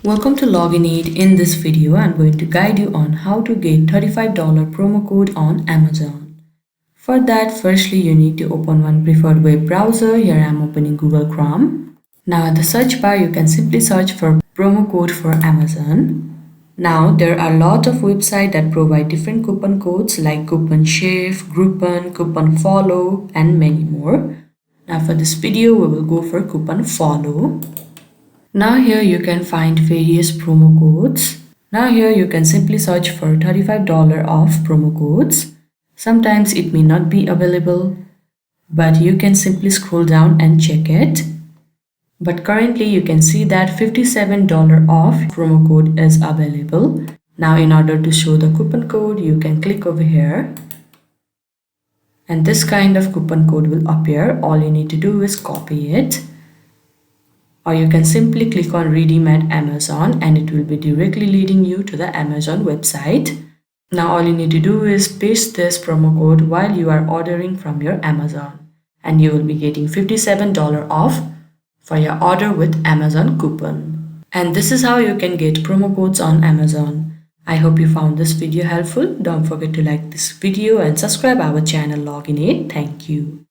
Welcome to Login Aid. In this video, I'm going to guide you on how to get $35 promo code on Amazon. For that, firstly, you need to open one preferred web browser. Here I'm opening Google Chrome. Now at the search bar, you can simply search for promo code for Amazon. Now there are a lot of websites that provide different coupon codes like Coupon Chef, Groupon, Coupon Follow, and many more. Now for this video, we will go for Coupon Follow. Now here you can find various promo codes. Now here you can simply search for $35 off promo codes. Sometimes it may not be available, but you can simply scroll down and check it. But currently you can see that $57 off promo code is available. Now in order to show the coupon code, you can click over here. And this kind of coupon code will appear. All you need to do is copy it. Or you can simply click on redeem at Amazon and it will be directly leading you to the Amazon website. Now all you need to do is paste this promo code while you are ordering from your Amazon and you will be getting $57 off for your order with Amazon coupon. And this is how you can get promo codes on Amazon. I hope you found this video helpful. Don't forget to like this video and subscribe our channel Login Aid. Thank you.